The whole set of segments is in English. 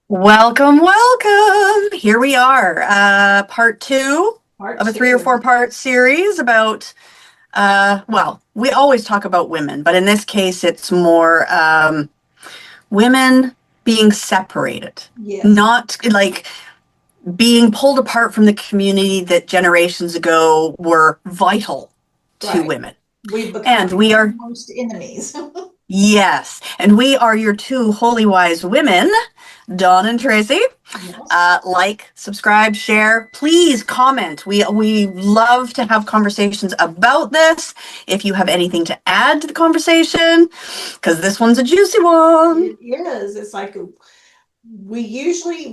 Welcome, welcome. Here we are, part two Part of a three or two. four part series about, well, we always talk about women, but in this case, it's more women being separated, Yes. not like being pulled apart from the community that generations ago were vital to Right. women. We've become And we are, almost enemies. yes, and we are your two holy wise women, Dawn and Tracy. Yes. Like, subscribe, share. Please comment. We love to have conversations about this. If you have anything to add to the conversation, because this one's a juicy one. It is. It's like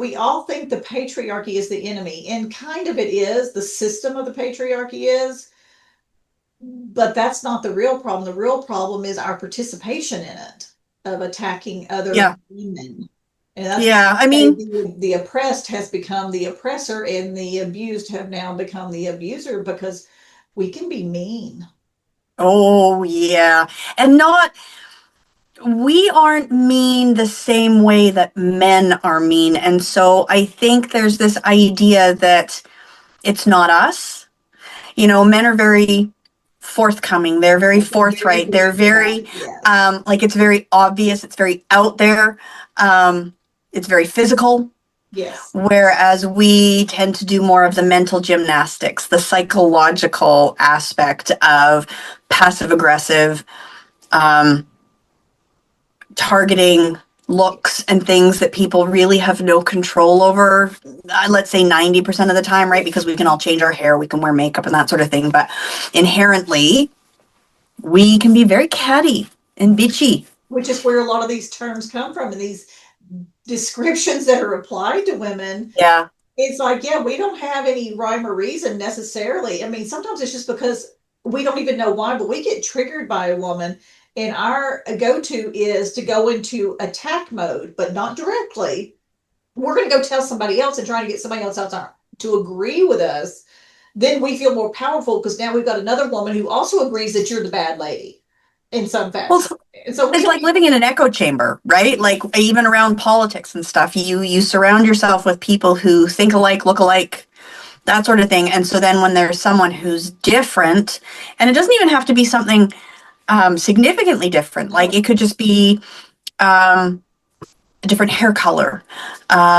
we all think the patriarchy is the enemy, and kind of it is. The system of the patriarchy is, but that's not the real problem. The real problem is our participation in it, of attacking other Yeah, women. And that's why yeah. I I say mean, the oppressed has become the oppressor, and the abused have now become the abuser because we can be mean. oh yeah, and not. We aren't mean the same way that men are mean, and so I think there's this idea that it's not us. Men are very forthcoming. They're very They're very forthright. They're direct about very, it. Yes. like, it's very obvious. It's very out there. It's very physical. Yes. Whereas we tend to do more of the mental gymnastics, the psychological aspect of passive aggressive, um, targeting looks and things that people really have no control over. Let's say 90% of the time, right? Because we can all change our hair, we can wear makeup and that sort of thing. But inherently, we can be very catty and bitchy. Which is where a lot of these terms come from, and these descriptions that are applied to women. Yeah. It's like, yeah, we don't have any rhyme or reason necessarily. I mean, sometimes it's just because we don't even know why, but we get triggered by a woman, and our go to is to go into attack mode, but not directly. We're going to go tell somebody else and try to get somebody else to agree with us. Then we feel more powerful because now we've got another woman who also agrees that you're the bad lady in some Well, fashion. And so we it's don't like even, living in an echo chamber, right? Like even around politics and stuff, you surround yourself with people who think alike, look alike, that sort of thing. And so then when there's someone who's different, and it doesn't even have to be something significantly different, like no, it could just be um, a different hair color.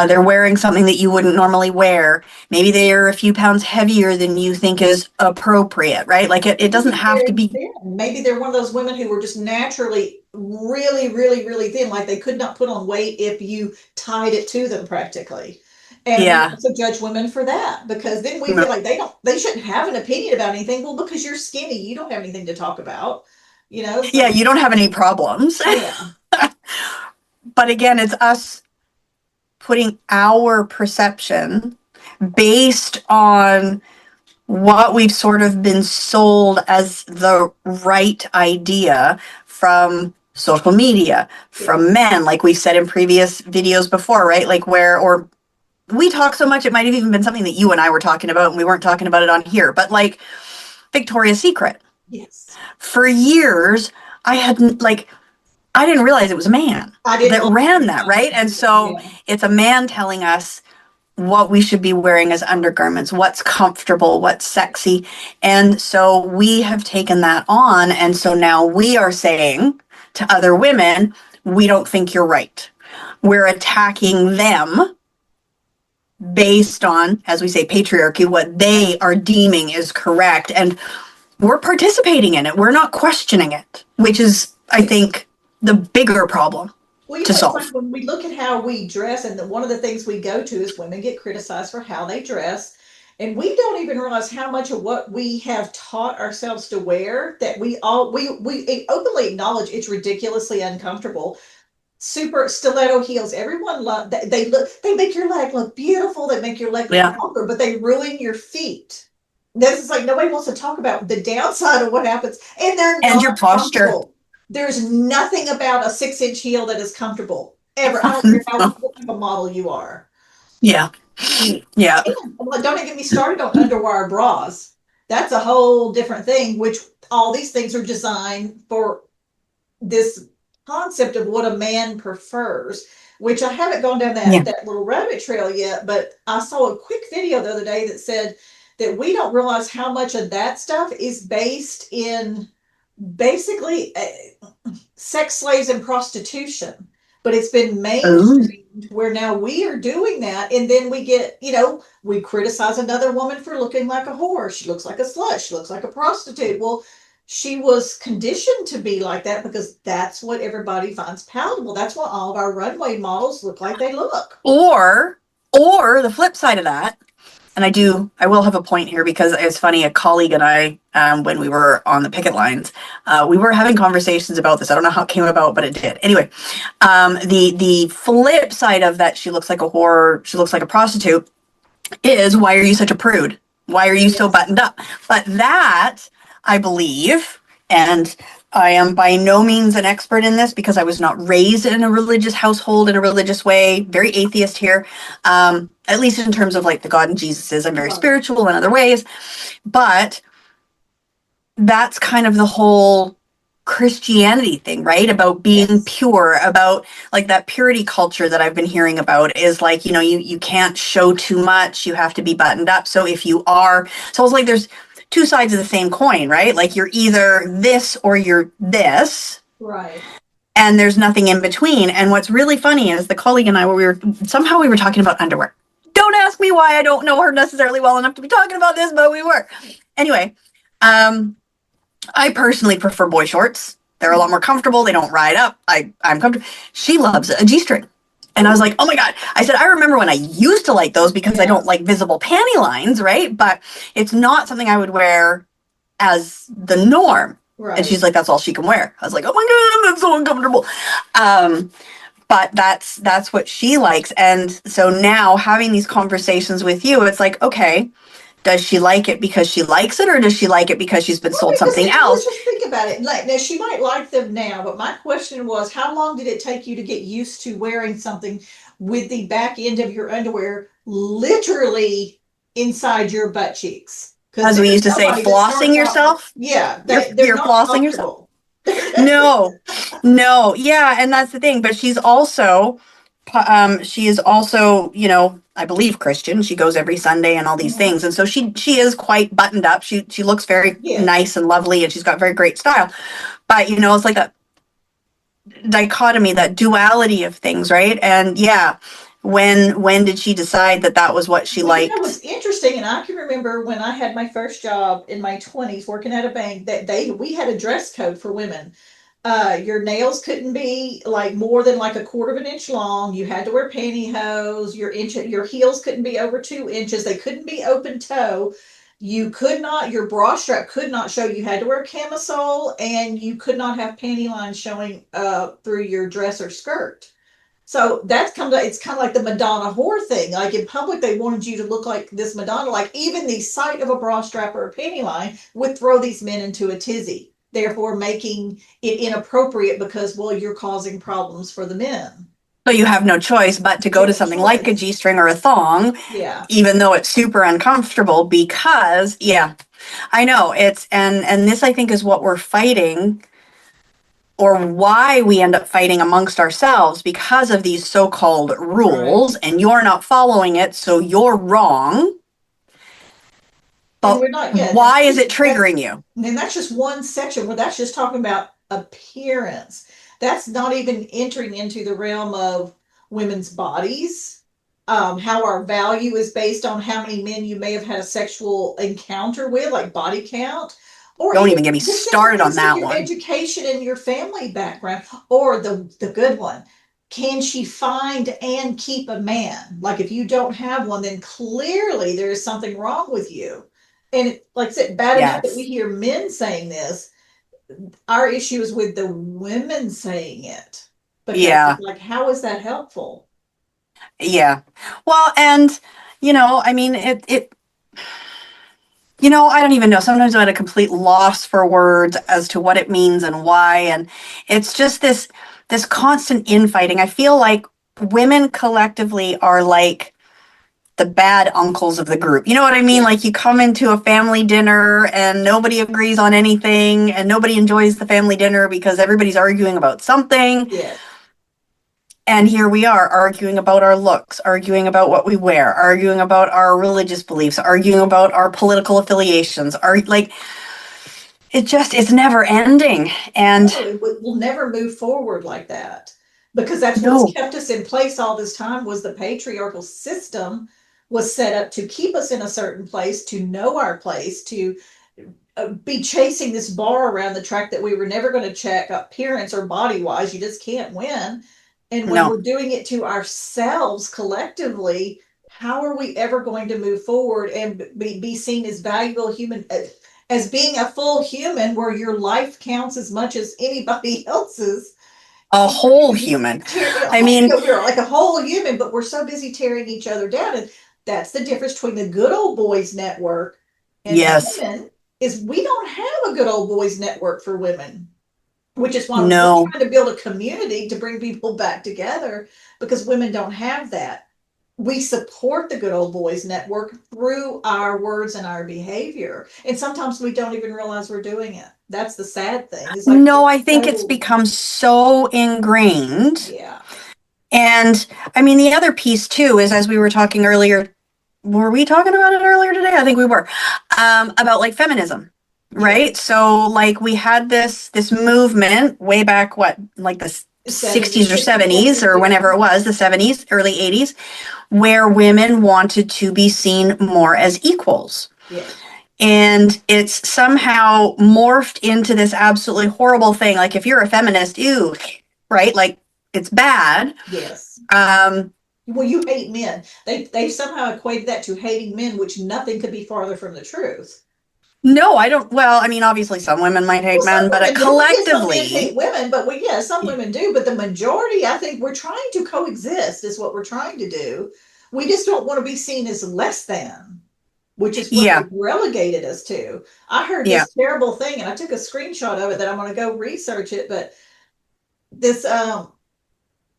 They're wearing something that you wouldn't normally wear. Maybe they're a few pounds heavier than you think is appropriate, right? Like it doesn't maybe have to they're be. thin. Maybe they're one of those women who were just naturally really, really, really thin, like they could not put on weight if you tied it to them practically. And we Yeah. also judge women for that because then we No. feel like they shouldn't have an opinion about anything. Well, because you're skinny, you don't have anything to talk about. It's Yeah, like, you don't have any problems. yeah, But again, it's us putting our perception based on what we've sort of been sold as the right idea from social media, from yes. men, like we've said in previous videos before, right? Like where, or we talk so much, it might have even been something that you and I were talking about and we weren't talking about it on here, but like Victoria's Secret. Yes. For years, I hadn't, like, I didn't realize it was a man I didn't that know ran that, that right? And either. so Yeah. it's a man telling us what we should be wearing as undergarments, what's comfortable, what's sexy. And so we have taken that on. And so now we are saying to other women, we don't think you're right. We're attacking them based on, as we say, patriarchy, what they are deeming is correct. And we're participating in it. We're not questioning it, which is, I think, the bigger problem Well, to it's like solve. when we look at how we dress, and one of the things we go to is women get criticized for how they dress. And we don't even realize how much of what we have taught ourselves to wear that we openly acknowledge it's ridiculously uncomfortable. Super stiletto heels. Everyone love they make your leg look beautiful, they make your leg look Yeah. longer, but they ruin your feet. This is like nobody wants to talk about the downside of what happens, and they're And not your posture. comfortable. There's nothing about a 6-inch heel that is comfortable ever. I don't care how what type of model you are. Yeah. Yeah. And well, don't even get me started on underwire bras. That's a whole different thing, which all these things are designed for this concept of what a man prefers. which I haven't gone down Yeah. that little rabbit trail yet, but I saw a quick video the other day that said that we don't realize how much of that stuff is based in basically sex slaves and prostitution. But it's been Oh. mainstreamed where now we are doing that, and then we get, we criticize another woman for looking like a whore. She looks like a slut. She looks like a prostitute. Well, she was conditioned to be like that because that's what everybody finds palatable. That's why all of our runway models look like they look. Or the flip side of that, and I will have a point here because it's funny. A colleague and I, when we were on the picket lines, we were having conversations about this. I don't know how it came about, but it did. Anyway, the flip side of that, she looks like a whore, she looks like a prostitute, is why are you such a prude? Why are you so Yes. buttoned up? But that, I believe, and I am by no means an expert in this because I was not raised in a religious household in a religious way, very atheist here, at least in terms of like the God and Jesus is. I'm very Right. spiritual in other ways, but that's kind of the whole Christianity thing, right? About being Yes. pure, about like that purity culture that I've been hearing about is like, you can't show too much, you have to be buttoned up. So if you are, so it's like there's two sides of the same coin, right? Like you're either this or you're this, Right. and there's nothing in between. And what's really funny is the colleague and I, we were talking about underwear. Don't ask me why. I don't know her necessarily well enough to be talking about this, but we were. Anyway, I personally prefer boy shorts. They're a lot more comfortable. They don't ride up. I'm comfortable. She loves a G-string. And I was like, oh my God. I said, I remember when I used to like those because I don't like visible panty lines, right? But it's not something I would wear as the norm. Right. And she's like, that's all she can wear. I was like, oh my God, that's so uncomfortable. But that's what she likes. And so now having these conversations with you, it's like, okay, does she like it because she likes it, or does she like it because she's been sold something Let's else? just think about it. Like, now, she might like them now, but my question was, how long did it take you to get used to wearing something with the back end of your underwear literally inside your butt cheeks? Because As we there's used to say, somebody that flossing starts out, yourself. yeah, they're You're not flossing yourself. comfortable. No, no, yeah, and that's the thing. But she is also, I believe Christian. She goes every Sunday and all these things, and so she is quite buttoned up. She looks very Yes. nice and lovely, and she's got very great style. But it's like that dichotomy, that duality of things, right? And yeah, when did she decide that was what she Well, liked? what's interesting, and I can remember when I had my first job in my 20s working at a bank, that we had a dress code for women. Your nails couldn't be like more than like a quarter of an inch long. You had to wear pantyhose. Your heels couldn't be over 2 inches. They couldn't be open toe. You could not, your bra strap could not show. You had to wear a camisole, and you could not have panty lines showing through your dress or skirt. So it's kind of like the Madonna whore thing. Like in public, they wanted you to look like this Madonna. Like even the sight of a bra strap or a panty line would throw these men into a tizzy, therefore making it inappropriate because, well, you're causing problems for the men. So you have no choice but to go to something like a G-string or a thong, Yeah. even though it's super uncomfortable because, yeah, I know and this I think is what we're fighting, or why we end up fighting amongst ourselves, because of these so-called rules, and you're not following it, so you're wrong. But why is it triggering you? And that's just one section where that's just talking about appearance. That's not even entering into the realm of women's bodies, how our value is based on how many men you may have had a sexual encounter with, like body count. Or don't even get me started on that your one. Education and your family background, or the good one. Can she find and keep a man? Like if you don't have one, then clearly there is something wrong with you. And like I said, bad enough that we hear men saying this. Our issue is with the women saying it. Because like, how is that helpful? Yeah. Well, and I mean, I don't even know. Sometimes I'm at a complete loss for words as to what it means and why. And it's just this constant infighting. I feel like women collectively are like the bad uncles of the group. You know what I mean? Like you come into a family dinner and nobody agrees on anything and nobody enjoys the family dinner because everybody's arguing about something. Yeah. And here we are arguing about our looks, arguing about what we wear, arguing about our religious beliefs, arguing about our political affiliations, like it's never ending. And No, we'll never move forward like that because that's what's no, kept us in place all this time was the patriarchal system was set up to keep us in a certain place, to know our place, to be chasing this bar around the track that we were never going to check appearance or body wise. You just can't win. And when no. we're doing it to ourselves collectively, how are we ever going to move forward and be seen as valuable human, as being a full human where your life counts as much as anybody else's? A And we're whole too busy human. I mean, we're like a whole human, but we're so busy tearing each other down. And that's the difference between the good old boys network and yes, women is we don't have a good old boys network for women, which is why we're no. trying to build a community to bring people back together because women don't have that. We support the good old boys network through our words and our behavior. And sometimes we don't even realize we're doing it. That's the sad thing. It's like, No, I it's think it's so, become so ingrained. yeah. And I mean, the other piece too is as we were talking earlier, were we talking about it earlier today? I think we were, about like feminism, Yeah. right? So like we had this movement way back, what, like the 70s, 60s or 60s, 70s 70s, or yeah. whenever it was, the 70s, early 80s, where women wanted to be seen more as equals. Yeah. And it's somehow morphed into this absolutely horrible thing. Like if you're a feminist, ew, right? Like it's bad. Yes. Um, Well, you hate men. They somehow equated that to hating men, which nothing could be farther from the truth. no, I don't. Well, I mean, obviously some women might Well, hate some men, but women do. Yeah, some men collectively, hate women, but yeah, some women do. But the majority, I think, we're trying to coexist. Is what we're trying to do. We just don't want to be seen as less than, which is what yeah, they've relegated us to. I heard yeah. this terrible thing, and I took a screenshot of it that I'm going to go research it. But this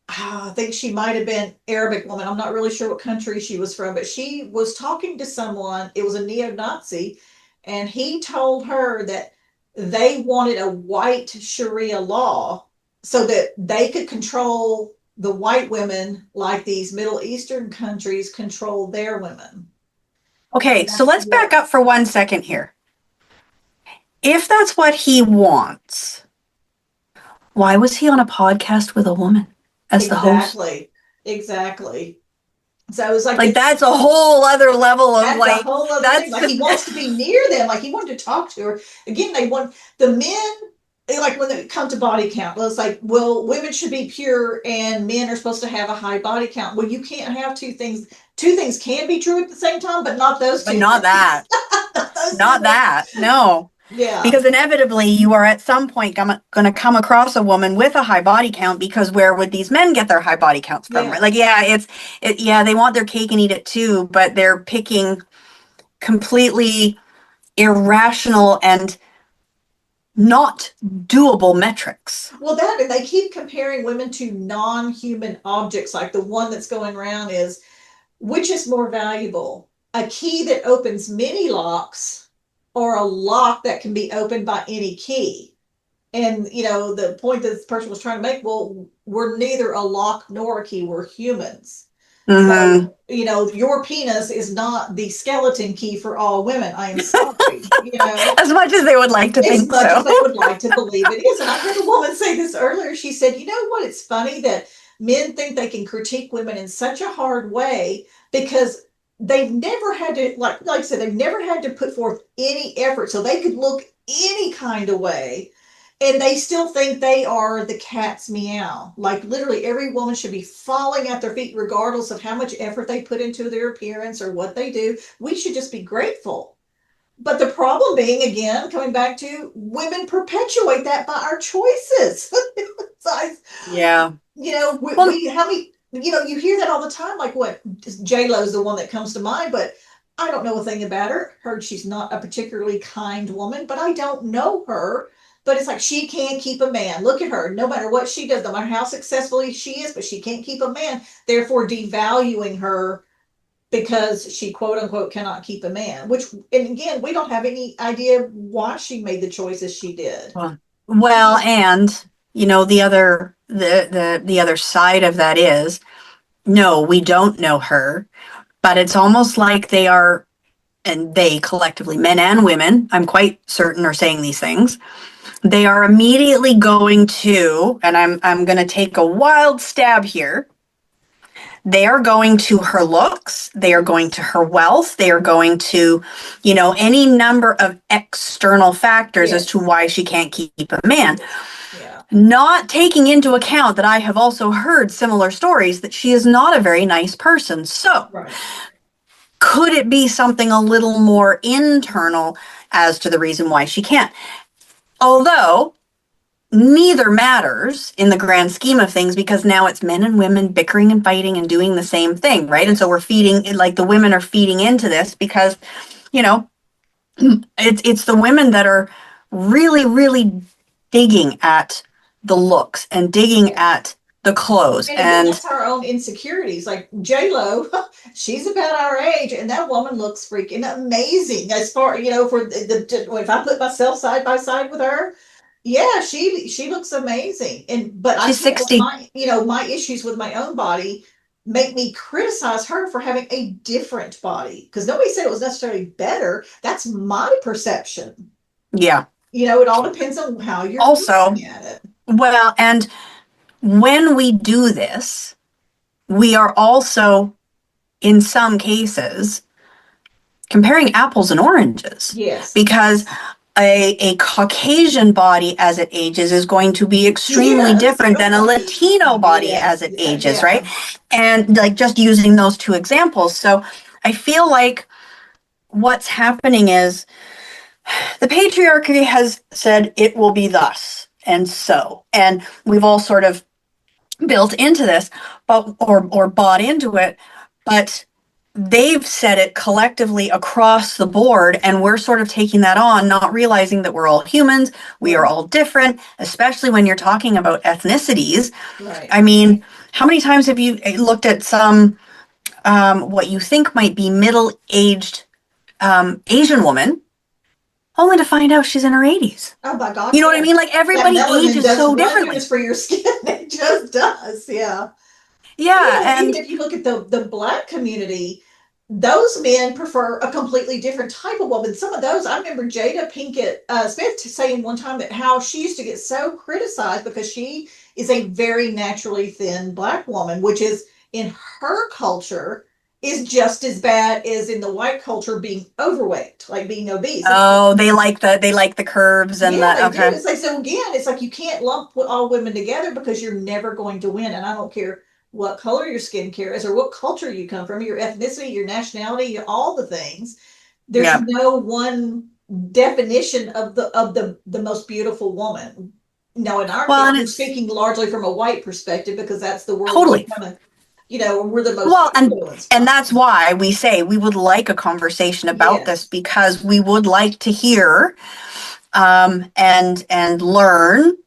I think she might have been Arabic woman. I'm not really sure what country she was from, but she was talking to someone. It was a neo-Nazi, and he told her that they wanted a white Sharia law so that they could control the white women like these Middle Eastern countries control their women. Okay, And so that's let's back what up for 1 second here. If that's what he wants, why was he on a podcast with a woman as the host? exactly, exactly. So it was like Like this. that's a whole other level of That's a like whole other thing. that's Like he wants to be near them. Like he wanted to talk to her. Again, they want the men. They like when they come to body count. Well, it's like, well, women should be pure and men are supposed to have a high body count. Well, you can't have two things. Two things can be true at the same time, but not those but two not things. that. Not those two Not things. that. No. Yeah. Because inevitably you are at some point going to come across a woman with a high body count because where would these men get their high body counts from? Right? Yeah. Like, yeah, yeah, they want their cake and eat it too, but they're picking completely irrational and not doable metrics. Well, that and they keep comparing women to non-human objects. Like the one that's going around is which is more valuable? A key that opens many locks or a lock that can be opened by any key? And, the point that this person was trying to make, well, we're neither a lock nor a key, we're humans. Mm-hmm. So, your penis is not the skeleton key for all women. I am sorry, As much as they would like to as think much as so. they would like to believe it is. And I heard a woman say this earlier. She said, you know what? It's funny that men think they can critique women in such a hard way because they've never had to, like I said, they've never had to put forth any effort. So they could look any kind of way and they still think they are the cat's meow. Like literally every woman should be falling at their feet, regardless of how much effort they put into their appearance or what they do. We should just be grateful. But the problem being, again, coming back to women perpetuate that by our choices. So Yeah. Well, how many, you hear that all the time. Like what? J Lo's the one that comes to mind, but I don't know a thing about her. Heard she's not a particularly kind woman, but I don't know her. But it's like she can't keep a man. Look at her. No matter what she does, no matter how successfully she is, but she can't keep a man. Therefore, devaluing her because she quote unquote cannot keep a man, which, and again, we don't have any idea why she made the choices she did. well, and the other side of that is, no, we don't know her, but it's almost like they are, and they collectively, men and women, I'm quite certain, are saying these things. They are immediately going to, and I'm going to take a wild stab here. They are going to her looks, they are going to her wealth, they are going to, any number of external factors as to why she can't keep a man. Yeah. Not taking into account that I have also heard similar stories that she is not a very nice person. So, Right. could it be something a little more internal as to the reason why she can't? Although neither matters in the grand scheme of things, because now it's men and women bickering and fighting and doing the same thing, right? And so we're feeding, like, the women are feeding into this because, it's the women that are really, really digging at the looks and digging at the clothes. And again, that's our own insecurities. Like J-Lo, she's about our age, and that woman looks freaking amazing. As far, for if I put myself side by side with her, yeah, she looks amazing. But I she's can't let 60. my issues with my own body make me criticize her for having a different body, because nobody said it was necessarily better. That's my perception. Yeah. It all depends on how you're also looking at it. Well, and when we do this, we are also, in some cases, comparing apples and oranges. Yes. Because a Caucasian body as it ages is going to be extremely different than a Latino body as it ages, right? And like, just using those two examples. So I feel like what's happening is the patriarchy has said it will be thus and so. And we've all sort of built into this, but or bought into it, but they've said it collectively across the board, and we're sort of taking that on, not realizing that we're all humans, we are all different, especially when you're talking about ethnicities. Right. I mean, how many times have you looked at some what you think might be middle-aged Asian woman, only to find out she's in her 80s? Oh my God. You know what I mean? Like, everybody ages so differently. For your skin. It just does. Yeah. Yeah. Even if you look at the Black community, those men prefer a completely different type of woman. Some of those, I remember Jada Pinkett Smith saying one time that how she used to get so criticized because she is a very naturally thin Black woman, which is, in her culture, is just as bad as in the white culture being overweight, like being obese. Oh, they like the curves and yeah, the okay. It's like, so again, it's like you can't lump all women together because you're never going to win. And I don't care what color your skincare is or what culture you come from, your ethnicity, your nationality, all the things. There's no one definition of the most beautiful woman. No, in our case, we're speaking largely from a white perspective because that's the world. Totally. We're the most and that's why we say we would like a conversation about this, because we would like to hear and learn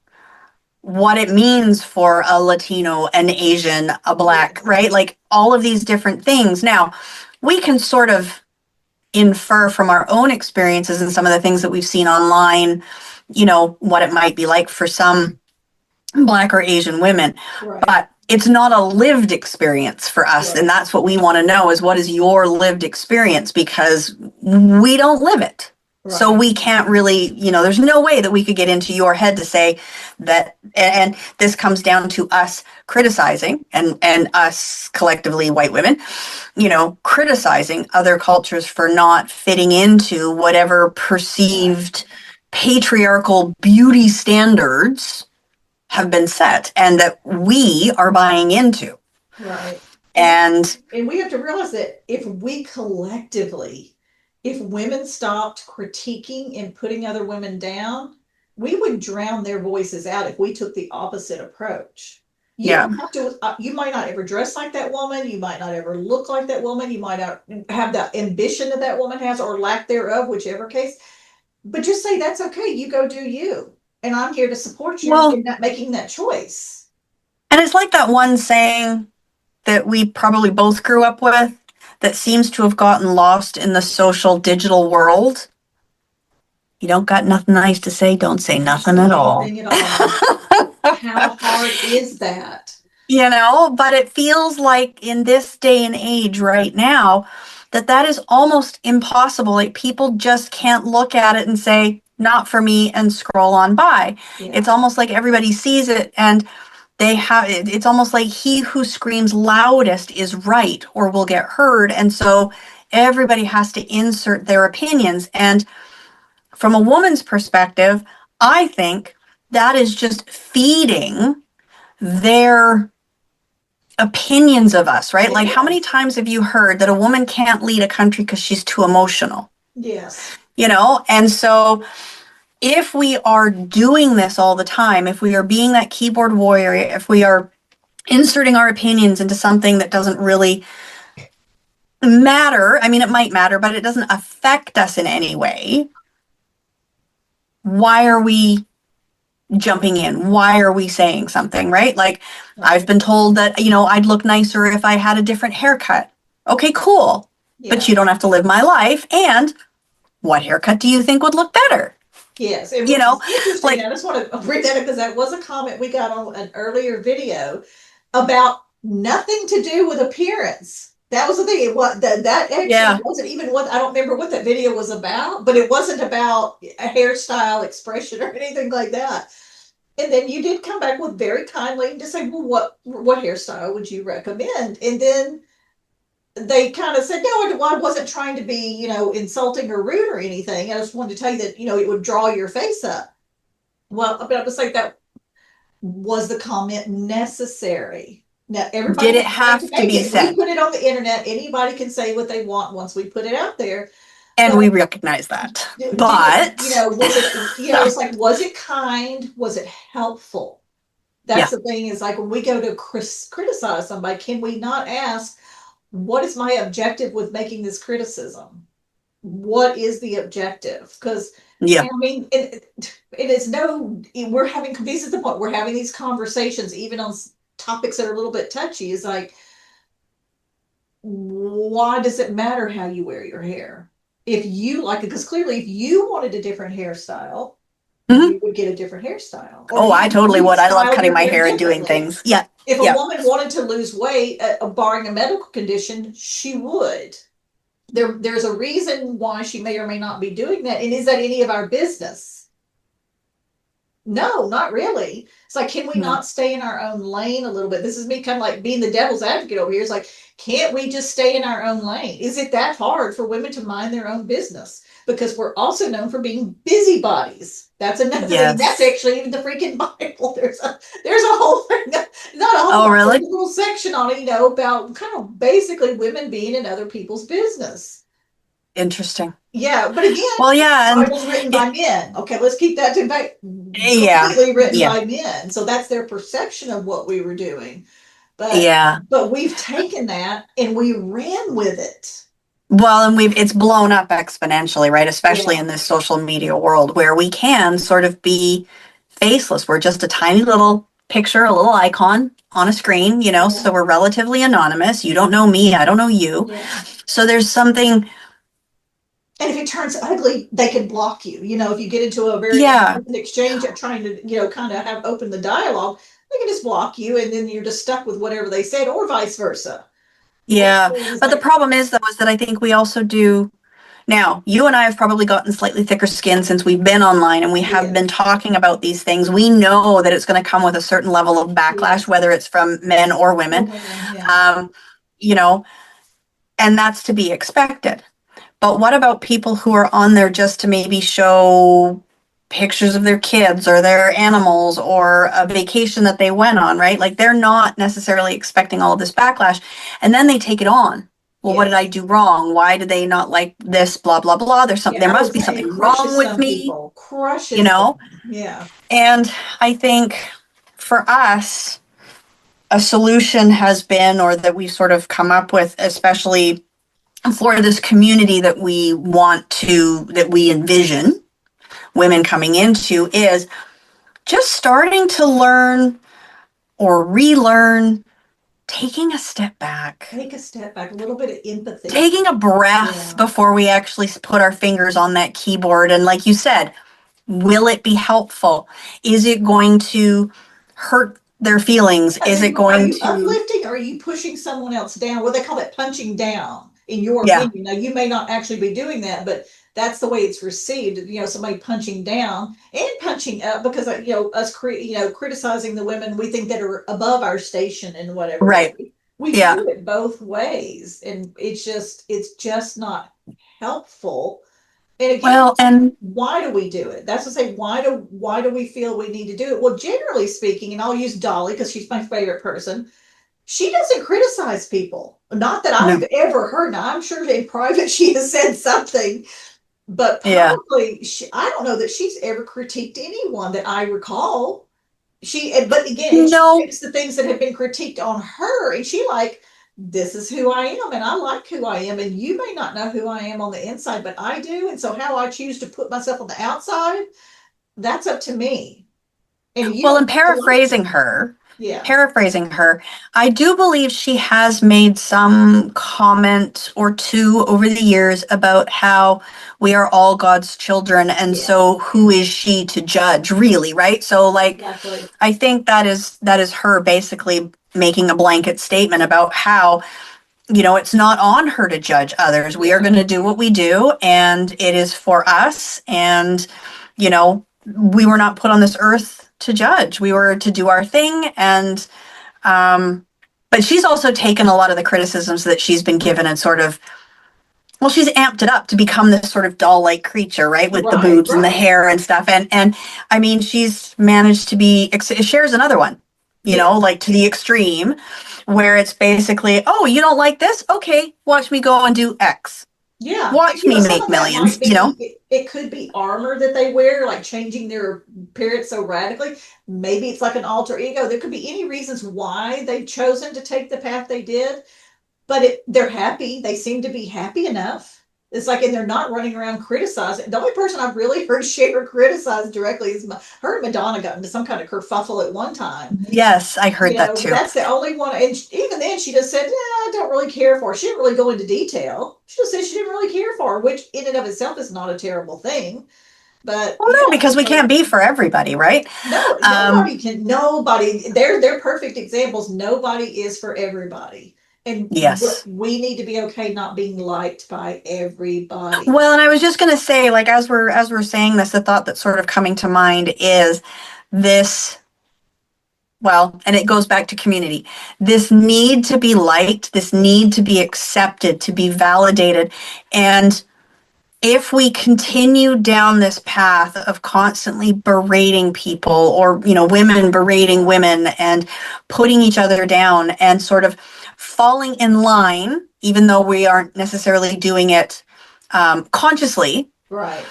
what it means for a Latino, an Asian, a Black, right? Like, all of these different things. Now, we can sort of infer from our own experiences and some of the things that we've seen online, what it might be like for some Black or Asian women. Right. But it's not a lived experience for us. Right. And that's what we want to know, is what is your lived experience, because we don't live it. Right. So we can't really, there's no way that we could get into your head to say that, and this comes down to us criticizing and us collectively, white women, criticizing other cultures for not fitting into whatever perceived patriarchal beauty standards have been set and that we are buying into. Right. And we have to realize that if women stopped critiquing and putting other women down, we would drown their voices out if we took the opposite approach. You don't have to, you might not ever dress like that woman. You might not ever look like that woman. You might not have the ambition that woman has, or lack thereof, whichever case. But just say, that's okay. You go do you. And I'm here to support you in not making that choice. And it's like that one saying that we probably both grew up with that seems to have gotten lost in the social digital world. You don't got nothing nice to say, don't say nothing at all. How hard is that? But it feels like in this day and age right now that that is almost impossible. Like people just can't look at it and say, not for me, and scroll on by. It's Yeah. almost like everybody sees it and it's almost like he who screams loudest is right or will get heard. And so everybody has to insert their opinions. And from a woman's perspective, I think that is just feeding their opinions of us, right? It Like, how many is. times have you heard that a woman can't lead a country because she's too emotional? Yes. And so if we are doing this all the time, if we are being that keyboard warrior, if we are inserting our opinions into something that doesn't really matter, I mean, it might matter, but it doesn't affect us in any way, why are we jumping in? Why are we saying something, right? Like, I've Right. been told that, I'd look nicer if I had a different haircut. Okay, cool. But Yeah. you don't have to live my life. And what haircut do you think would look better? Yes. And You which know, is interesting. like, I just want to bring that up because that was a comment we got on an earlier video about nothing to do with appearance. That was the thing. What that actually yeah, wasn't even what I don't remember what that video was about, but it wasn't about a hairstyle expression or anything like that. And then you did come back with very kindly to say, well, what hairstyle would you recommend? And then they kind of said, no, I wasn't trying to be, insulting or rude or anything. I just wanted to tell you that, it would draw your face up. Well, but I was like, that was the comment necessary? Now, everybody did it has the right to have to make be it. We said? put it on the internet. Anybody can say what they want once we put it out there. And But we recognize that. did it, But, was it, it's like, was it kind? Was it helpful? That's yeah, the thing is like when we go to criticize somebody, can we not ask, what is my objective with making this criticism? What is the objective? Because yeah. I mean, it is no, we're having, this is the point, we're having these conversations, even on topics that are a little bit touchy, is like, why does it matter how you wear your hair? If you like it, because clearly, if you wanted a different hairstyle, Mhm. you would get a different hairstyle, or Oh, I totally you would would. I love style cutting your my hair hair and doing differently. things. Yeah, If a yeah, woman wanted to lose weight, barring a medical condition, she would. There's a reason why she may or may not be doing that. And is that any of our business? No, not really. It's like, can we no, not stay in our own lane a little bit? This is me kind of like being the devil's advocate over here. It's like, can't we just stay in our own lane? Is it that hard for women to mind their own business? Because we're also known for being busybodies. That's another thing. That's yes. actually even the freaking Bible. There's a whole thing, not a whole Oh, lot, there's a really? little section on it, about kind of basically women being in other people's business. Interesting. Yeah, but again, Well, yeah, and Bible's written by it, men. Okay, let's keep that to back. yeah, Completely written yeah, by men, so that's their perception of what we were doing. But yeah. we've taken that and we ran with it. Well, and it's blown up exponentially, right? Especially Yeah, in this social media world where we can sort of be faceless. We're just a tiny little picture, a little icon on a screen, so yeah, we're relatively anonymous. You don't know me, I don't know you. yeah. So there's something, And if it turns ugly, they can block you. If you get into a very yeah, in-person exchange of trying to, kind of have open the dialogue, they can just block you, and then you're just stuck with whatever they said, or vice versa. yeah. It's But the like, problem is, though, is that I think we also do. Now, you and I have probably gotten slightly thicker skin since we've been online and we have been yes, talking about these things. We know that it's going to come with a certain level of backlash, yes, whether it's from men or or women, women, yeah. um, you know, and that's to be expected. But what about people who are on there just to maybe show pictures of their kids or their animals or a vacation that they went on, right? Like they're not necessarily expecting all of this backlash. And then they take it on. Well, what did I Yes. do wrong? Why do they not like this? Blah, blah, blah. Yeah, There I must would be say it something wrong crushes with some me, people, you crushes know? them. Yeah. And I think for us, a solution has been, or that we've sort of come up with, especially for this community that we envision women coming into, is just starting to learn or relearn, taking a step back, Take a step back, a little bit of empathy. taking a breath Yeah. before we actually put our fingers on that keyboard. And like you said, will it be helpful? Is it going to hurt their feelings? I Is it mean, are going you to, uplifting or are you pushing someone else down? Well, they call it punching down, in your yeah, opinion. Now, you may not actually be doing that, but that's the way it's received. Somebody punching down and punching up because us, criticizing the women we think that are above our station in whatever way. right. We Yeah. do it both ways, and it's just not helpful. And again, Well, and why do we do it? That's to say, why do we feel we need to do it? Well, generally speaking, and I'll use Dolly because she's my favorite person. She doesn't criticize people. Not that I've no, ever heard. Now, I'm sure in private she has said something, but yeah. publicly, I don't know that she's ever critiqued anyone that I recall. But again, and she No. takes the things that have been critiqued on her, and she like, this is who I am, and I like who I am, and you may not know who I am on the inside, but I do, and so how I choose to put myself on the outside, that's up to me, and you Well, don't and have to like me. Yeah, paraphrasing her, I do believe she has made some comment or two over the years about how we are all God's children, and yeah, so who is she to judge, really, right? So, like, exactly. I think that is her basically making a blanket statement about how, it's not on her to judge others. We are Yeah, going to do what we do, and it is for us. And, we were not put on this earth to judge. We were to do our thing. And, but she's also taken a lot of the criticisms that she's been given and sort of, well, she's amped it up to become this sort of doll-like creature, right, with the right, boobs and the right. hair and stuff. And I mean, she's managed to be. Shares another one, Yes. like to the extreme, where it's basically, oh, you don't like this? Okay, watch me go and do X. Yeah, and Watch me some make of that might millions. be it could be armor that they wear, like changing their appearance so radically. Maybe it's like an alter ego. There could be any reasons why they've chosen to take the path they did, but they're happy. They seem to be happy enough. It's like, and they're not running around criticizing. The only person I've really heard share criticize directly is her and Madonna got into some kind of kerfuffle at one time. Yes, I heard that But too. that's the only one. And even then, she just said, "Yeah, I don't really care for her." She didn't really go into detail. She just said she didn't really care for her, which in and of itself is not a terrible thing. But Well, yeah, no, because we so can't be for everybody, right? no, Um, nobody. They're perfect examples. Nobody is for everybody, and yes. we need to be okay not being liked by everybody. Well, and I was just going to say, like, as we're saying this, the thought that's sort of coming to mind is this. Well, and it goes back to community. This need to be liked, this need to be accepted, to be validated, and if we continue down this path of constantly berating people, or women berating women and putting each other down and sort of falling in line, even though we aren't necessarily doing it consciously, Right.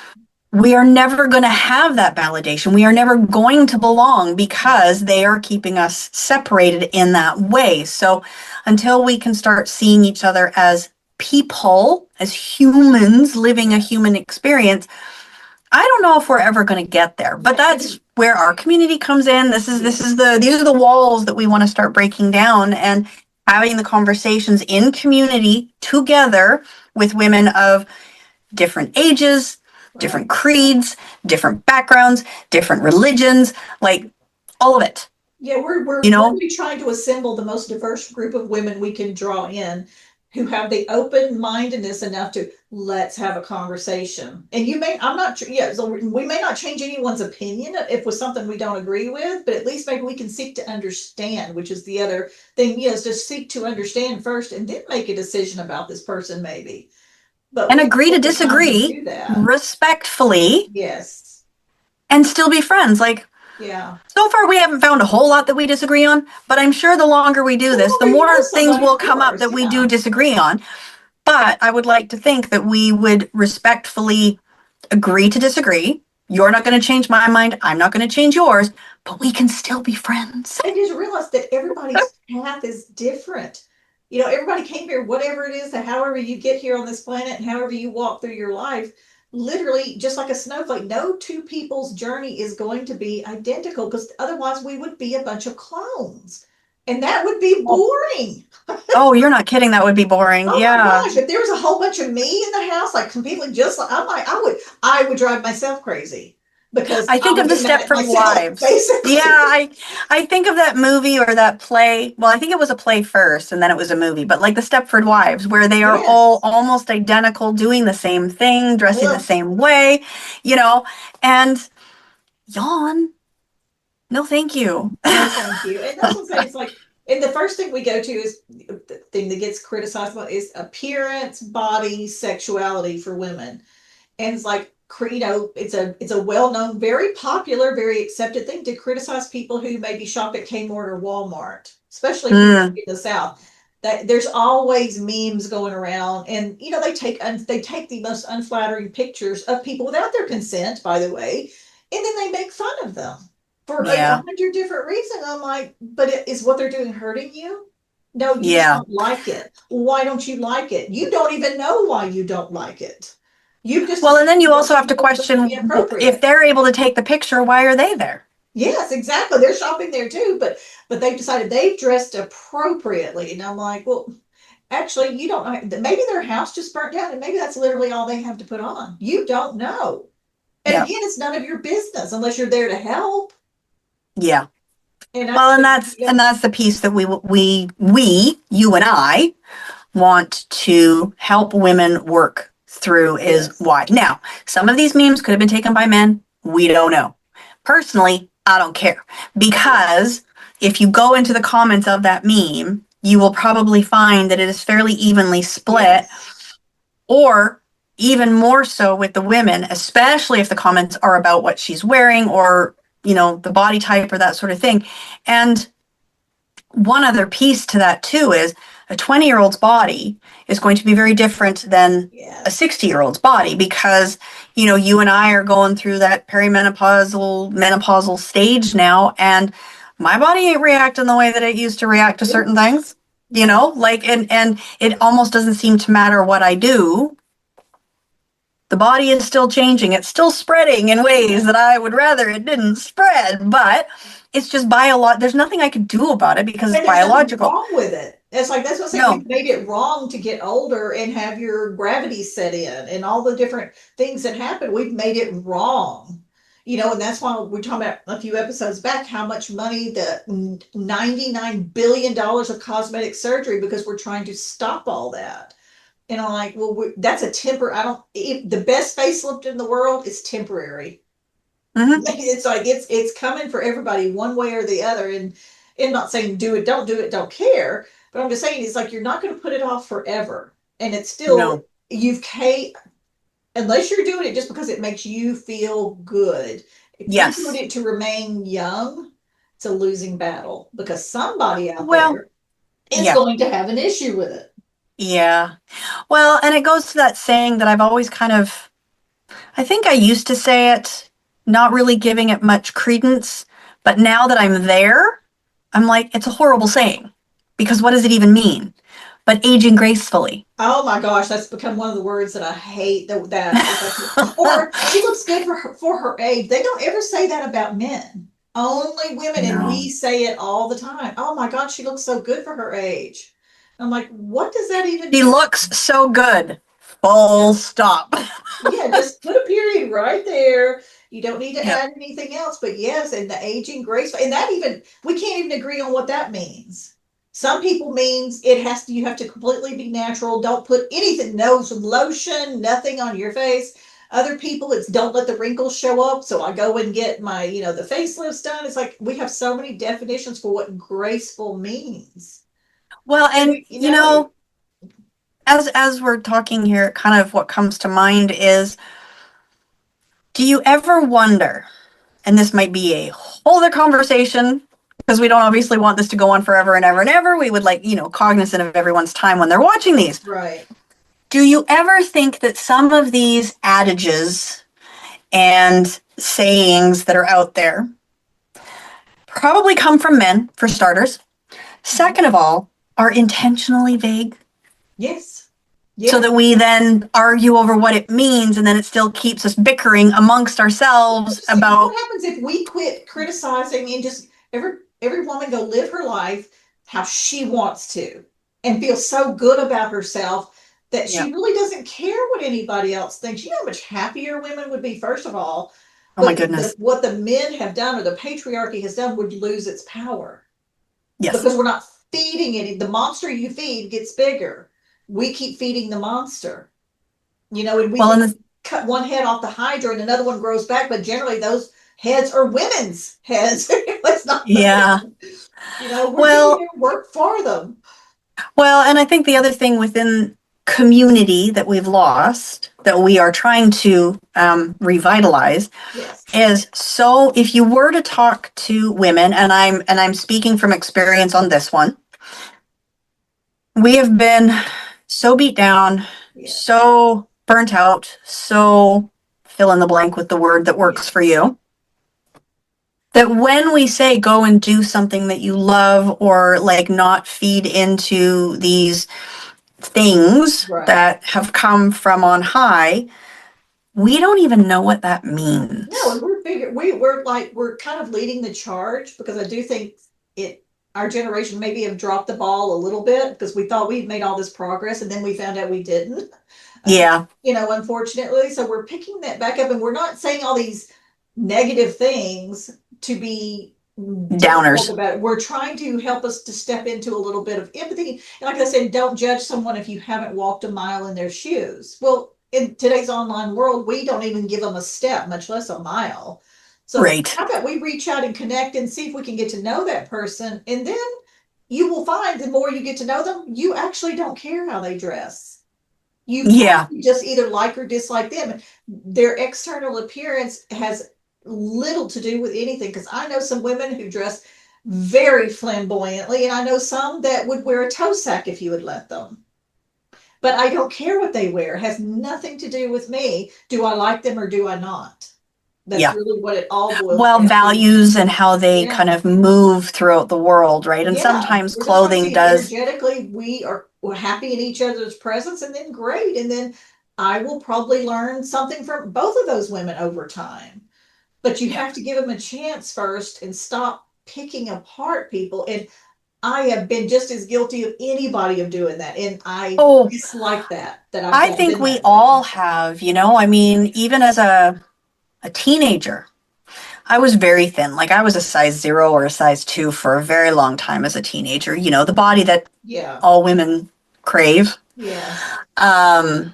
we are never going to have that validation. We are never going to belong No. because they are keeping us separated in that way. So until we can start seeing each other as people, as humans living a human experience, I don't know if we're ever going to get there. But that's where our community comes in. Yes. These are the walls that we want to start breaking down, and having the conversations in community together with women of different ages, different Right. creeds, different backgrounds, different religions, like all of it, Yeah, we're you know? really trying to assemble the most diverse group of women we can draw in who have the open mindedness enough to let's have a conversation. And I'm not sure, yeah, so we may not change anyone's opinion if with something we don't agree with, but at least maybe we can seek to understand, which is the other thing. Yes, just seek to understand first and then make a decision about this person, maybe. But And we agree to take the time to disagree do that. respectfully Yes. and still be friends. Like, Yeah. so far, we haven't found a whole lot that we disagree on, but I'm sure the longer we do The this, the longer you know more things somebody, will of come up course. that we do Yeah. disagree on. But I would like to think that we would respectfully agree to disagree. You're not going to change my mind. I'm not going to change yours, but we can still be friends. And just realize that everybody's path is different. Everybody came here, whatever it is, that however you get here on this planet and however you walk through your life, literally just like a snowflake, no two people's journey is going to be identical because otherwise we would be a bunch of clones. And that would be boring. Oh, you're not kidding. That would be boring. Oh my Yeah. gosh, if there was a whole bunch of me in the house, like completely just like I would drive myself crazy. because I I think would of the get mad at Stepford myself, Wives. Yeah, basically. I think of that movie or that play. Well, I think it was a play first and then it was a movie, but like the Stepford Wives, where they are all Yes. almost identical, doing the same thing, dressing the Ugh, same way, you know, and yawn. No, thank you. no, thank you. And that's what I'm saying. It's like, and the first thing we go to is the thing that gets criticized about is appearance, body, sexuality for women. And it's like, it's a well-known, very popular, very accepted thing to criticize people who maybe shop at Kmart or Walmart, especially if you live Mm, in the South. That there's always memes going around, and they take the most unflattering pictures of people without their consent, by the way, and then they make fun of them for a yeah, hundred different reasons. I'm like, but is what they're doing hurting you? No, you just yeah. don't like it. Why don't you like it? You don't even know why you don't like it. You've just Well, and then decided you what also have you to think would be question if appropriate. they're able to take the picture, why are they there? Yes, exactly. They're shopping there too, but they've decided they've dressed appropriately. And I'm like, well, actually, you don't know. Maybe their house just burnt down, and maybe that's literally all they have to put on. You don't know. And Yeah, again, it's none of your business unless you're there to help. yeah. And I Well, and think, that's the piece that you and I want to help women work through is yes, why. Now, some of these memes could have been taken by men. We don't know. Personally, I don't care yes, because if you go into the comments of that meme, you will probably find that it is fairly evenly split, yes, or even more so with the women, especially if the comments are about what she's wearing or, the body type or that sort of thing. And one other piece to that too is a 20-year-old's body is going to be very different than a yes. 60-year-old's body because you and I are going through that menopausal stage now, and my body ain't reacting the way that it used to react to certain Nope. things, No. like, and it almost doesn't seem to matter what I do. The body is still changing. It's still spreading in ways Yeah. that I would rather it didn't spread, but it's just there's nothing I could do about it because it's And there's nothing biological. wrong with it. It's like that's what I'm saying. No. We've made it wrong to get older and have your gravity set in and all the different things that happen. We've made it wrong. And that's why we're talking about a few episodes back how much money the $99 billion of cosmetic surgery because we're trying to stop all that. And I'm like, well, that's a temper. I don't. If the best facelift in the world is temporary. Hmm. It's like it's coming for everybody one way or the other. And not saying do it, don't care. But I'm just saying it's like you're not going to put it off forever. And it's still No. you've unless you're doing it just because it makes you feel good. If you're doing Yes. it to remain young, it's a losing battle because somebody out Well, there is yeah. going to have an issue with it. Yeah. Well, and it goes to that saying that I've always I think I used to say it, not really giving it much credence, but now that I'm there, I'm like, it's a horrible saying because what does it even mean? But aging gracefully. Oh my gosh, that's become one of the words that I hate. That it's like, or she looks good for her age. They don't ever say that about men. Only women, and No. we say it all the time. Oh my God, she looks so good for her age. I'm like, what does that even She mean? looks so good. Full Yeah, stop. yeah, just put a period right there. You don't need to Yep. add anything else. But yes, and the aging graceful, and that even we can't even agree on what that means. Some people means you have to completely be natural. Don't put anything, no some lotion, nothing on your face. Other people, it's don't let the wrinkles show up. So I go and get my, the facelifts done. It's like we have so many definitions for what graceful means. Well, And and as we're talking here, kind of what comes to mind is, do you ever wonder, and this might be a whole other conversation because we don't obviously want this to go on forever and ever and ever. We would like, cognizant of everyone's time when they're watching these. right. Do you ever think that some of these adages and sayings that are out there probably come from men, for starters? Mhm. Second of all, are intentionally vague Yes. so Yes. that we then argue over what it means and then it still keeps us bickering amongst ourselves What about, happens if we quit criticizing and just every woman go live her life how she wants to and feel so good about herself that yeah, she really doesn't care what anybody else thinks. You know how much happier women would be, first of all. Oh my But goodness. what the men have done or the patriarchy has done would lose its power Yes. because we're not feeding it. The monster you feed gets bigger. We keep feeding the monster, and we Well, think and cut one head off the hydra and another one grows back, but generally those heads are women's heads. It's not the yeah. men. We're doing Well, their work for them. and I think the other thing within community that we've lost that we are trying to revitalize Yes. is, so if you were to talk to women, and I'm speaking from experience on this one, we have been so beat down, Yeah. so burnt out, so fill in the blank with the word that works for Yes. you, that when we say go and do something that you love, or like not feed into these things Right. that have come from on high, we don't even know what that No, and means. we're kind of leading the charge because I do think it our generation maybe have dropped the ball a little bit because we thought we'd made all this progress and then we found out we didn't. Uh, Yeah, unfortunately, so we're picking that back up and we're not saying all these negative things to be difficult downers. about it. We're trying to help us to step into a little bit of empathy. And like I said, don't judge someone if you haven't walked a mile in their shoes. Well, in today's online world, we don't even give them a step, much less a mile. So Right. how about we reach out and connect and see if we can get to know that person? And then you will find the more you get to know them, you actually don't care how they dress. You Yeah. probably just either like or dislike them. Their external appearance has little to do with anything because I know some women who dress very flamboyantly, and I know some that would wear a toe sack if you would let them. But I don't care what they wear. It has nothing to do with me. Do I like them or do I not? That's Yeah. really what it all boils Well, down to. values and how they Yeah. kind of move throughout the world, right? And Yeah. sometimes We're just trying to clothing see if does. energetically we're happy in each other's presence, and then great. And then I will probably learn something from both of those women over time. But you Yeah. have to give them a chance first and stop picking apart people. And I have been just as guilty of anybody of doing that. And I Oh, dislike that I've I done think been we that all way. have, I mean, even as a teenager, I was very thin. Like I was a size 0 or a size 2 for a very long time as a teenager, the body that Yeah. all women crave. Yes. Um,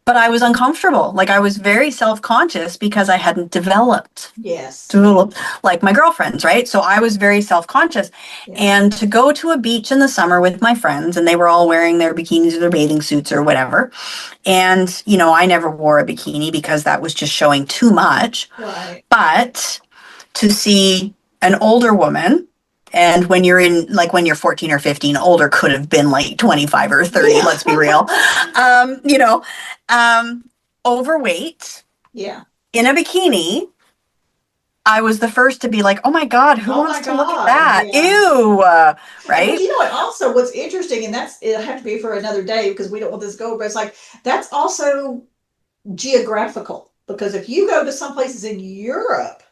but I was uncomfortable. Like I was very self-conscious because I hadn't Yes. developed like my girlfriends, right? So I was very self-conscious. Yeah. And to go to a beach in the summer with my friends, and they were all wearing their bikinis or their bathing suits or whatever. And, I never wore a bikini because that was just showing too much. Right. But to see an older woman, and when you're 14 or 15, older could have been like 25 or 30, Yeah. let's be real. Um, you know, um, Overweight Yeah. in a bikini, I was the first to be like, oh my God, who Oh wants my to look at God. that? Yeah. Ew. And but Right? what also what's interesting, and it'll have to be for another day because we don't want this to go, but it's like that's also geographical. Because if you go to some places in Europe,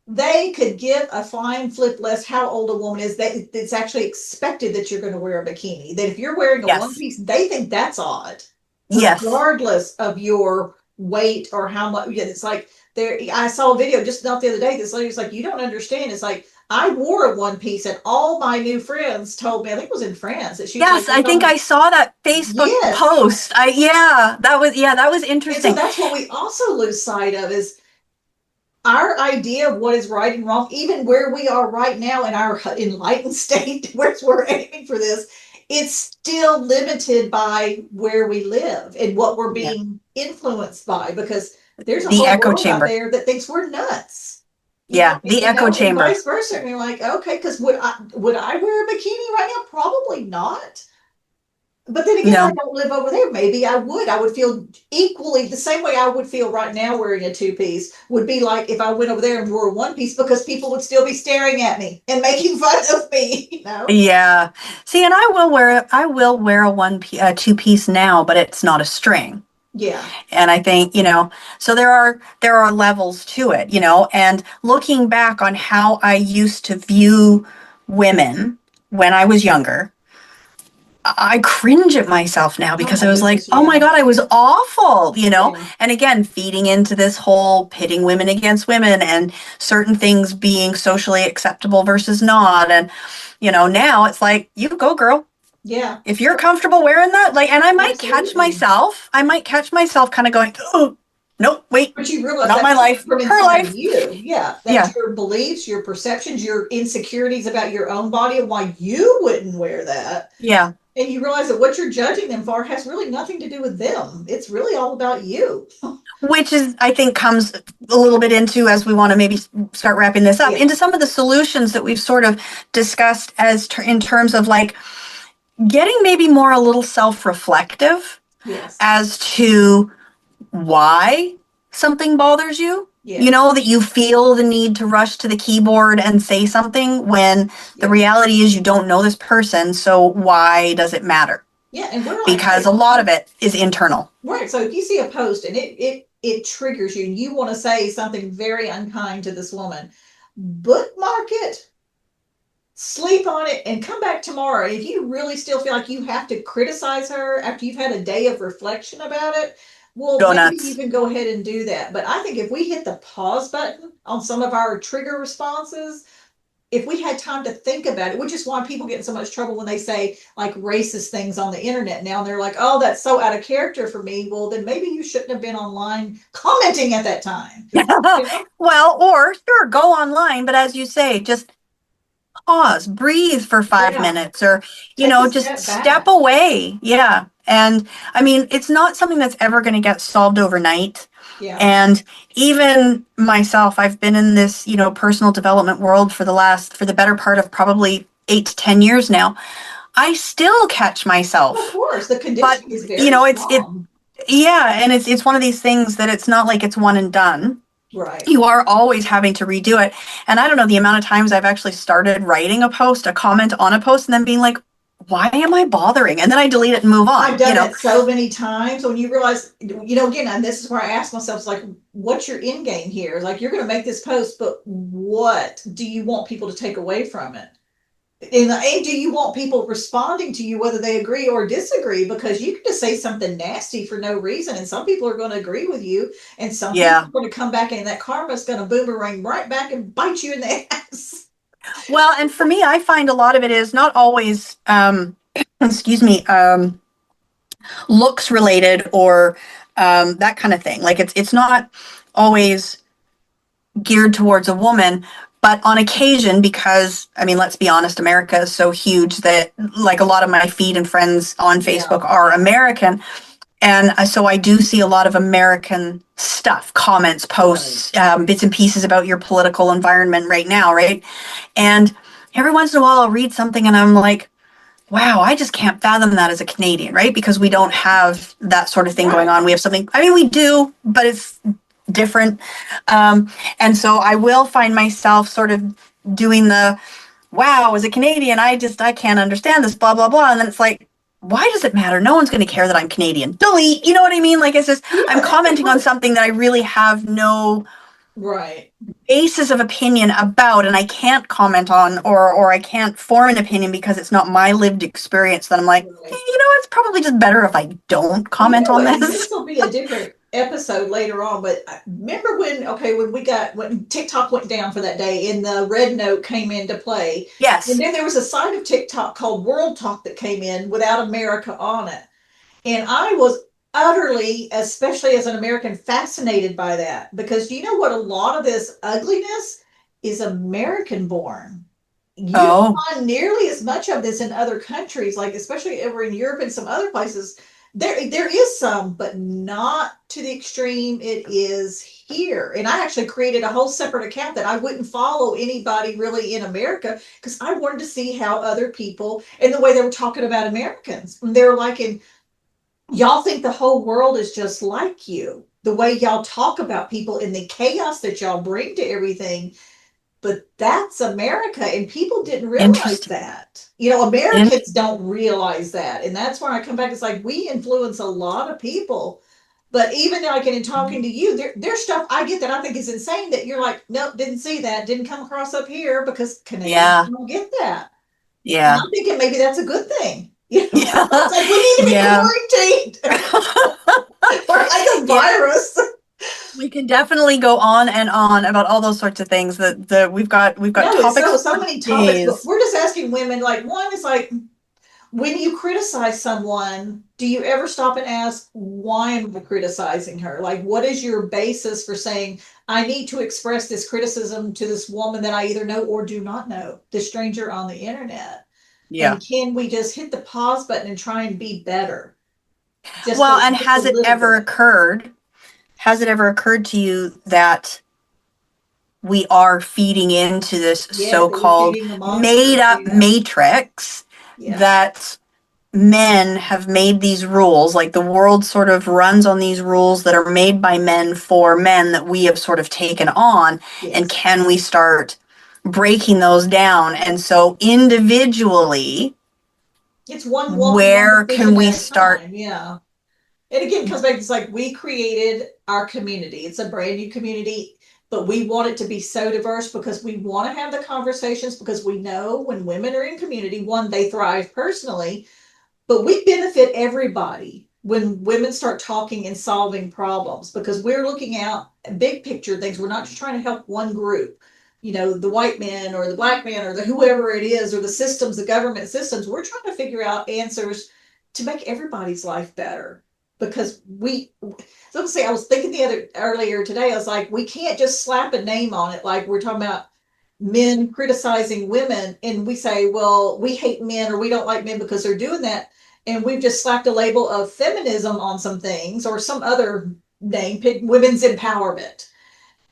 they could give a flying flip less how old a woman is. That it's actually expected that you're going to wear a bikini. That if you're wearing a one Yes. piece, they think that's odd, Yes. regardless of your weight or how much. It's like there. I saw a video just not the other day. This lady was like, "You don't understand." It's like I wore a one piece, and all my new friends told me. I think it was in France that she was like, Yes, I think I saw that Facebook "Yes." post. That was And so interesting. that's what we also lose sight of is our idea of what is right and wrong, even where we are right now in our enlightened state, where we're aiming for this, it's still limited by where we live and what we're Yeah. being influenced by, because there's a The whole echo world out chamber. there that thinks we're nuts. Yeah, the echo And chamber. vice versa. And you're like, okay, because would I wear a bikini right now? Probably not. But then again, I No. don't live over there. Maybe I would. I would feel equally the same way I would feel right now wearing a two piece would be like if I went over there and wore a one piece because people would still be staring at me and making fun of me. Yeah. See, and I will wear a two piece now, but it's not a string. Yeah. And I think, so there are levels to it, and looking back on how I used to view women when I was younger, I cringe at myself now Oh because my I was like, goodness, oh my yeah. God, I was awful, you know? Yeah. And again, feeding into this whole pitting women against women and certain things being socially acceptable versus not. And, now it's like, you go, girl. Yeah. If you're comfortable wearing that, like, and Absolutely. I might catch myself kind of going, oh, nope, wait, But you realize not that's my coming life, from her inside of life. you. Yeah. That's Yeah. your beliefs, your perceptions, your insecurities about your own body and why you wouldn't wear that. Yeah. And you realize that what you're judging them for has really nothing to do with them. It's really all about you. Which is, I think, comes a little bit into, as we want to maybe start wrapping this up, Yeah. into some of the solutions that we've sort of discussed in terms of like getting maybe more a little self-reflective Yes. as to why something bothers you. Yes. That you feel the need to rush to the keyboard and say something when the Yeah. reality is you don't know this person. So why does it matter? Yeah. And we're like, Because a hey, lot of it is internal. right. So if you see a post and it triggers you and you want to say something very unkind to this woman, bookmark it, sleep on it, and come back tomorrow. If you really still feel like you have to criticize her after you've had a day of reflection about it, well, Go maybe you nuts. can go ahead and do that. But I think if we hit the pause button on some of our trigger responses, if we had time to think about it, which is why people get in so much trouble when they say like racist things on the internet now, and they're like, oh, that's so out of character for me. Well, then maybe you shouldn't have been online commenting at that time. You know? Well, or sure, go online, but as you say, just pause, breathe for five Yeah. minutes, or, Take a just step step back. away. Yeah. And I mean, it's not something that's ever going to get solved overnight. Yeah. And even myself, I've been in this, personal development world for the better part of probably 8 to 10 years now. I still catch Of myself, course, the but, conditioning is very strong. yeah. And it's one of these things that it's not like it's one and done. Right. You are always having to redo it. And I don't know the amount of times I've actually started writing a post, a comment on a post, and then being like, why am I bothering? And then I delete it and move I've on, done that so many times when you realize, again, and this is where I ask myself, it's like, what's your end game here? Like, you're going to make this post, but what do you want people to take away from it? And do you want people responding to you whether they agree or disagree? Because you can just say something nasty for no reason, and some people are going to agree with you, and some people Yeah. are going to come back, and that karma is going to boomerang right back and bite you in the ass. Well, and for me, I find a lot of it is not always, excuse me, looks related or that kind of thing. Like it's not always geared towards a woman, but on occasion, because I mean, let's be honest, America is so huge that like a lot of my feed and friends on Yeah. Facebook are American. And so I do see a lot of American stuff, comments, Right. posts, bits and pieces about your political environment right now, right? And every once in a while I'll read something and I'm like, wow, I just can't fathom that as a Canadian, right? Because we don't Right. have that sort of thing going Right. on. We have something, I mean, we do, but it's different. And so I will find myself sort of doing the, wow, as a Canadian, I can't understand this, blah, blah, blah. And then it's like, why does it matter? No one's going to care that I'm Canadian. Delete. You know what I mean? Like, it's just, I'm Yeah, that's the commenting on point. something that I really have no Right. basis of opinion about, and I can't comment on, or I can't form an opinion because it's not my lived experience. That I'm like, hey, Right. it's probably just better if I don't You comment know on what? And this this. will be a different episode later on, but remember when, okay, when TikTok went down for that day and the red note came into play. And Yes. then there was a side of TikTok called World Talk that came in without America on it. And I was utterly, especially as an American, fascinated by that because do you know what? A lot of this ugliness is American born. You don't Oh, find nearly as much of this in other countries, like especially over in Europe and some other places. There is some, but not to the extreme it is here. And I actually created a whole separate account that I wouldn't follow anybody really in America because I wanted to see how other people and the way they were talking about Americans. And they're like, in y'all think the whole world is just like you. The way y'all talk about people and the chaos that y'all bring to everything, but that's America, and people didn't realize interesting. that. Americans don't realize that, and that's where I come back. It's like we influence a lot of people, but even like in talking to you, there's stuff I get that I think is insane. That you're like, nope, didn't see that, didn't come across up here because Canadians Yeah. don't get that. And Yeah. I'm thinking maybe that's a good thing. You know, Yeah. it's like we need to Yeah. be quarantined. We're like a Yeah. virus. We can definitely go on about all those sorts of things that we've got No, it's topics so for many topics, but days. we're just asking women. Like one is like, when you criticize someone, do you ever stop and ask, why am I criticizing her? Like, what is your basis for saying, I need to express this criticism to this woman that I either know or do not know, this stranger on the internet? Yeah. And can we just hit the pause button and try and be better? Well, and Just a little bit. has it ever occurred to you that we are feeding into this Yes, that we're so-called feeding the made monster. up Yeah. matrix Yeah. that men have made these rules, like the world sort of runs on these rules that are made by men for men that we have sort of taken on, and Yes. can we start breaking those down? And so individually, It's one where can decision we at a start? time. Yeah. And again, it comes back to, it's like we created our community. It's a brand new community, but we want it to be so diverse because we want to have the conversations, because we know when women are in community, one, they thrive personally, but we benefit everybody when women start talking and solving problems, because we're looking out big picture things. We're not just trying to help one group, you know, the white men or the black man or the whoever it is, or the systems, the government systems. We're trying to figure out answers to make everybody's life better. Because so let's say, I was thinking earlier today, I was like, we can't just slap a name on it. Like we're talking about men criticizing women, and we say, well, we hate men or we don't like men because they're doing that, and we've just slapped a label of feminism on some things or some other name, pick women's empowerment,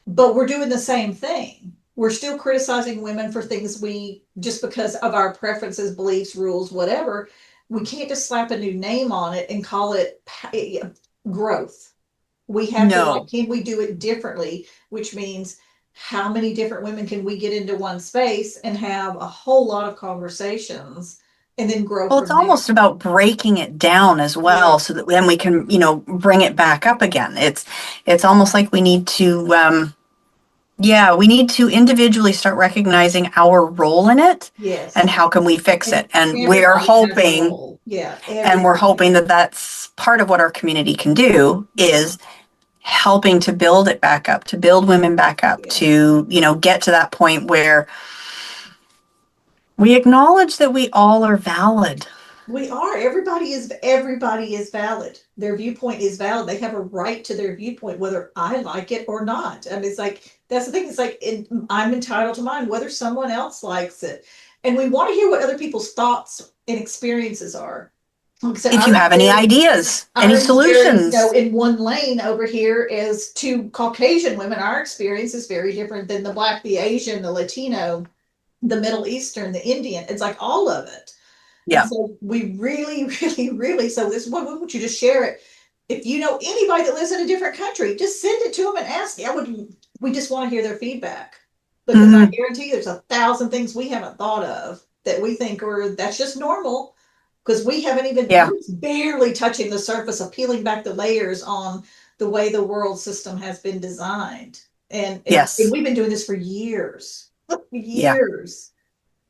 but we're doing the same thing. We're still criticizing women for things we, just because of our preferences, beliefs, rules, whatever. We can't just slap a new name on it and call it growth. We have to, like, No. can we do it differently? Which means, how many different women can we get into one space and have a whole lot of conversations and then grow Well, it's from there? almost about breaking it down as Yeah. well, so that then we can, bring it back up again. It's almost like we need to, yeah, we need to individually start recognizing our role in it, and Yes. how can we fix And it. And everybody has a role. Yeah. we're Everybody. hoping that that's part of what our community can do, Yeah. is helping to build it back up, to build women back up, Yeah. to, get to that point where we acknowledge that we all are valid. We are. Everybody is valid. Their viewpoint is valid. They have a right to their viewpoint, whether I like it or not. I mean, it's like, that's the thing. It's like, I'm entitled to mine, whether someone else likes it. And we want to hear what other people's thoughts and experiences are. Like I said, If you have any ideas, any our experience, solutions. in one lane over here is two Caucasian women. Our experience is very different than the Black, the Asian, the Latino, the Middle Eastern, the Indian. It's like all of it. And Yeah. so we really, really, really, so this one, why would you just share it? If you know anybody that lives in a different country, just send it to them and ask. We just want to hear their feedback, because I Hmm. guarantee there's 1,000 things we haven't thought of that we think are, that's just normal, because we haven't even, Yeah. we're barely touching the surface of peeling back the layers on the way the world system has been designed. And Yes. we've been doing this for years, Yeah. years.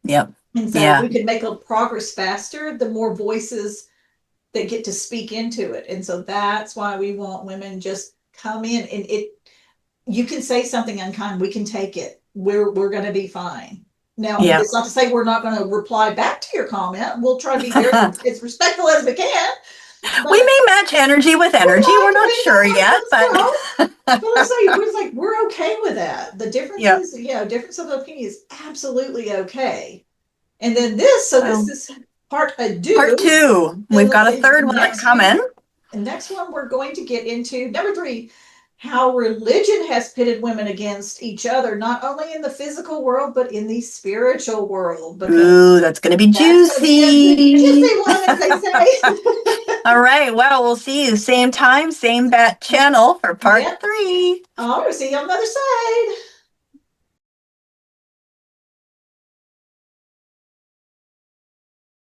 Yep. And so Yeah. we could make a progress faster, the more voices that get to speak into it. And so that's why we want women just come in, and you can say something unkind, we can take it. We're gonna be fine. Now, Yeah. it's not to say we're not gonna reply back to your comment. We'll try to be very as respectful as we can. We But may match energy with we energy. We're might, not we sure might, yet, let's but go. But let's say we're like, we're okay with that. The yeah. differences, difference of opinion is absolutely okay. And then this Well, is part part ado. two. We've And got a third one next coming. one, and next one, we're going to get into number 3, how religion has pitted women against each other, not only in the physical world, but in the spiritual world, because Ooh, that's going to be that's going to be a juicy. juicy one, as they say. All right. Well, we'll see you same time, same bat channel for part Yep. three. All right, see you on the other side.